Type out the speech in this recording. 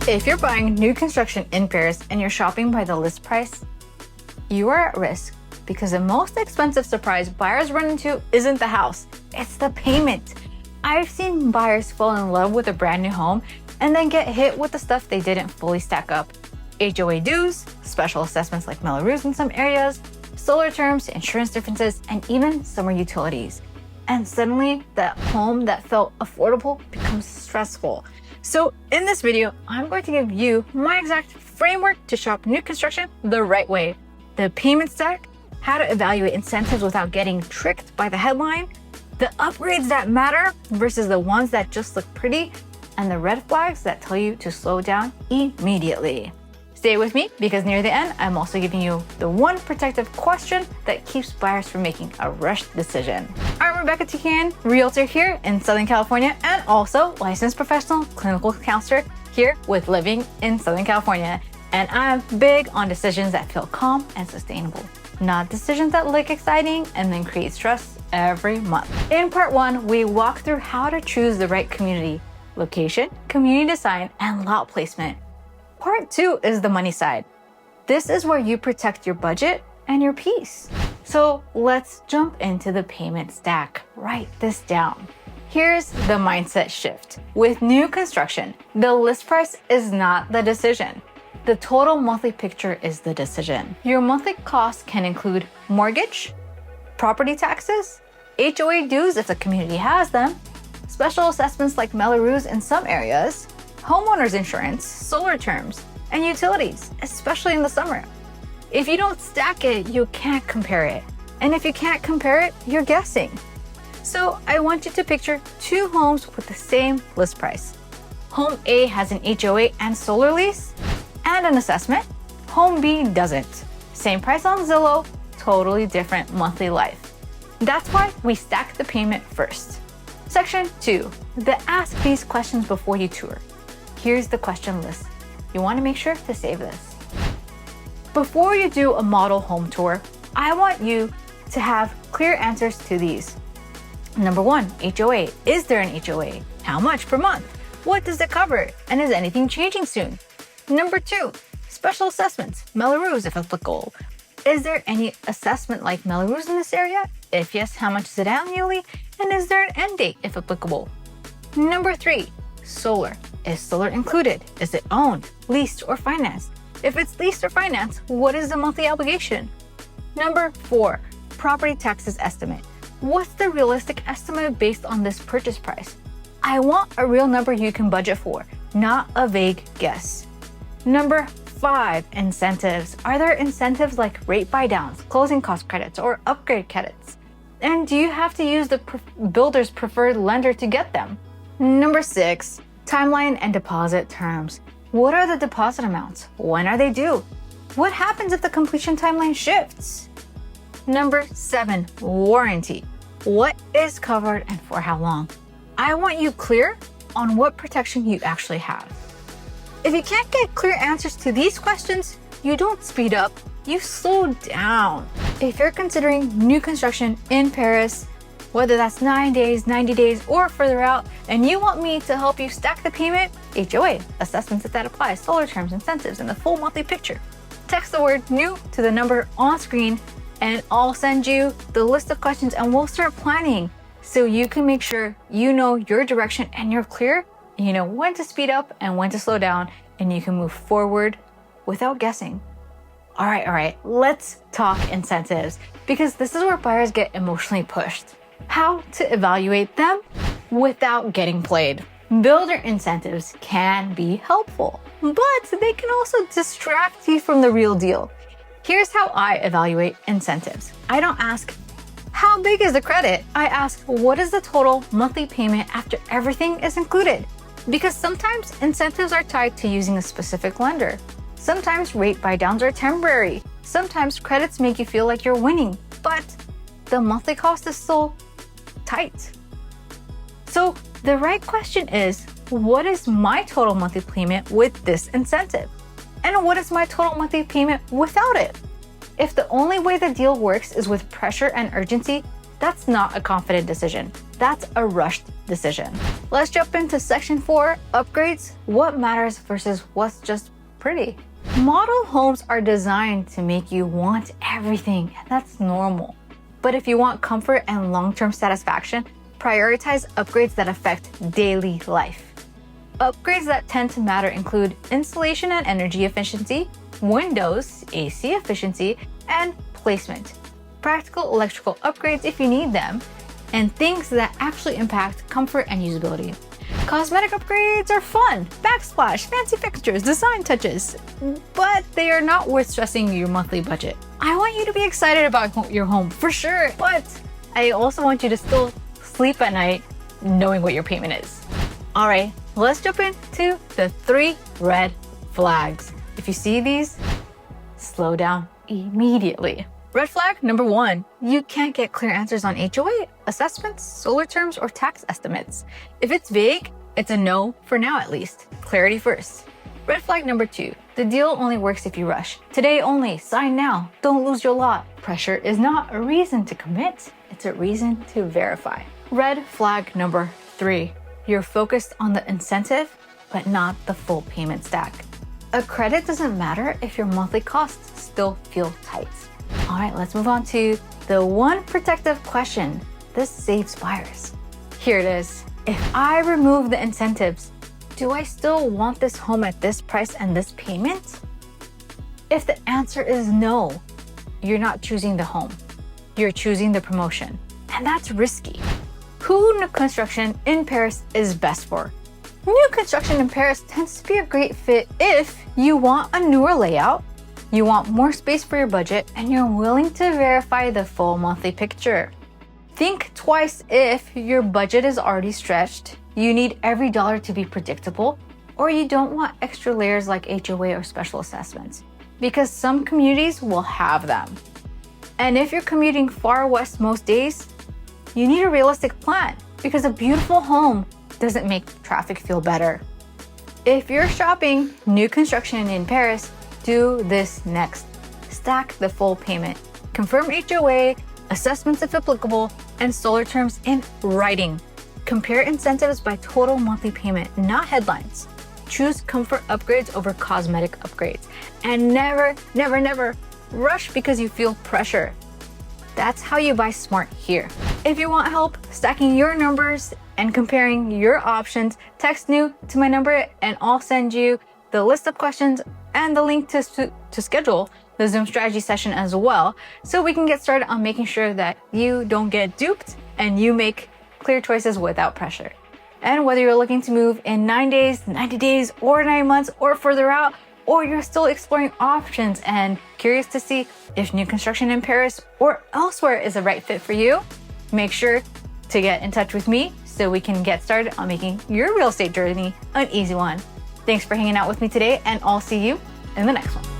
If you're buying new construction in Perris and you're shopping by the list price, you are at risk because the most expensive surprise buyers run into isn't the house, it's the payment. I've seen buyers fall in love with a brand new home and then get hit with the stuff they didn't fully stack up. HOA dues, special assessments like Mello-Roos in some areas, solar terms, insurance differences, and even summer utilities. And suddenly, that home that felt affordable becomes stressful. So in this video, I'm going to give you my exact framework to shop new construction the right way. The payment stack, how to evaluate incentives without getting tricked by the headline, the upgrades that matter versus the ones that just look pretty, and the red flags that tell you to slow down immediately. Stay with me because near the end, I'm also giving you the one protective question that keeps buyers from making a rushed decision. I'm Rebecca Tekeian, realtor here in Southern California and also licensed professional clinical counselor here with Living in Southern California. And I'm big on decisions that feel calm and sustainable, not decisions that look exciting and then create stress every month. In part one, we walk through how to choose the right community, location, community design, and lot placement. Part two is the money side. This is where you protect your budget and your peace. So let's jump into the payment stack. Write this down. Here's the mindset shift. With new construction, the list price is not the decision. The total monthly picture is the decision. Your monthly costs can include mortgage, property taxes, HOA dues if the community has them, special assessments like Mello-Roos in some areas, homeowners insurance, solar terms, and utilities, especially in the summer. If you don't stack it, you can't compare it. And if you can't compare it, you're guessing. So I want you to picture two homes with the same list price. Home A has an HOA and solar lease and an assessment. Home B doesn't. Same price on Zillow, totally different monthly life. That's why we stack the payment first. Section 2, the ask these questions before you tour. Here's the question list. You want to make sure to save this. Before you do a model home tour, I want you to have clear answers to these. Number 1, HOA. Is there an HOA? How much per month? What does it cover? And is anything changing soon? Number 2, special assessments, Mello-Roos if applicable. Is there any assessment like Mello-Roos in this area? If yes, how much is it annually? And is there an end date if applicable? Number 3, solar. Is solar included? Is it owned, leased, or financed? If it's leased or financed, what is the monthly obligation? Number 4, property taxes estimate. What's the realistic estimate based on this purchase price? I want a real number you can budget for, not a vague guess. Number 5, incentives. Are there incentives like rate buy downs, closing cost credits, or upgrade credits? And do you have to use the builder's preferred lender to get them? Number 6, timeline and deposit terms. What are the deposit amounts? When are they due? What happens if the completion timeline shifts? Number 7, warranty. What is covered and for how long? I want you clear on what protection you actually have. If you can't get clear answers to these questions, you don't speed up, you slow down. If you're considering new construction in Perris, whether that's 9 days, 90 days, or further out, and you want me to help you stack the payment, HOA, assessments if that applies, solar terms, incentives, and the full monthly picture, text the word new to the number on screen, and I'll send you the list of questions and we'll start planning so you can make sure you know your direction and you're clear, and you know when to speed up and when to slow down, and you can move forward without guessing. All right, let's talk incentives because this is where buyers get emotionally pushed. How to evaluate them without getting played. Builder incentives can be helpful, but they can also distract you from the real deal. Here's how I evaluate incentives. I don't ask, how big is the credit? I ask, what is the total monthly payment after everything is included? Because sometimes incentives are tied to using a specific lender. Sometimes rate buy downs are temporary. Sometimes credits make you feel like you're winning, but the monthly cost is still tight. So the right question is, what is my total monthly payment with this incentive? And what is my total monthly payment without it? If the only way the deal works is with pressure and urgency, that's not a confident decision. that's a rushed decision. Let's jump into section 4, upgrades, what matters versus what's just pretty. Model homes are designed to make you want everything, and that's normal. But if you want comfort and long-term satisfaction, prioritize upgrades that affect daily life. Upgrades that tend to matter include insulation and energy efficiency, windows, AC efficiency, and placement. Practical electrical upgrades if you need them, and things that actually impact comfort and usability. Cosmetic upgrades are fun, backsplash, fancy fixtures, design touches, but they are not worth stressing your monthly budget. I want you to be excited about your home for sure, but I also want you to still sleep at night knowing what your payment is. All right, let's jump into the 3 red flags. If you see these, slow down immediately. Red flag number 1, you can't get clear answers on HOA, assessments, solar terms, or tax estimates. If it's vague, it's a no for now at least. Clarity first. Red flag number 2, the deal only works if you rush. Today only, sign now, don't lose your lot. Pressure is not a reason to commit, it's a reason to verify. Red flag number 3, you're focused on the incentive, but not the full payment stack. A credit doesn't matter if your monthly costs still feel tight. All right, let's move on to the one protective question. This saves buyers. Here it is. If I remove the incentives, do I still want this home at this price and this payment? If the answer is no, you're not choosing the home. You're choosing the promotion, and that's risky. Who new construction in Perris is best for? New construction in Perris tends to be a great fit if you want a newer layout, you want more space for your budget, and you're willing to verify the full monthly picture. Think twice if your budget is already stretched, you need every dollar to be predictable, or you don't want extra layers like HOA or special assessments, because some communities will have them. And if you're commuting far west most days, you need a realistic plan, because a beautiful home doesn't make traffic feel better. If you're shopping new construction in Perris, do this next. Stack the full payment. Confirm HOA, assessments if applicable, and solar terms in writing. Compare incentives by total monthly payment, not headlines. Choose comfort upgrades over cosmetic upgrades. And never, never, never rush because you feel pressure. That's how you buy smart here. If you want help stacking your numbers and comparing your options, text new to my number and I'll send you the list of questions and the link to schedule the Zoom strategy session as well, so we can get started on making sure that you don't get duped and you make clear choices without pressure. And whether you're looking to move in 9 days, 90 days, or 9 months, or further out, or you're still exploring options and curious to see if new construction in Perris or elsewhere is the right fit for you, make sure to get in touch with me so we can get started on making your real estate journey an easy one. Thanks for hanging out with me today, and I'll see you in the next one.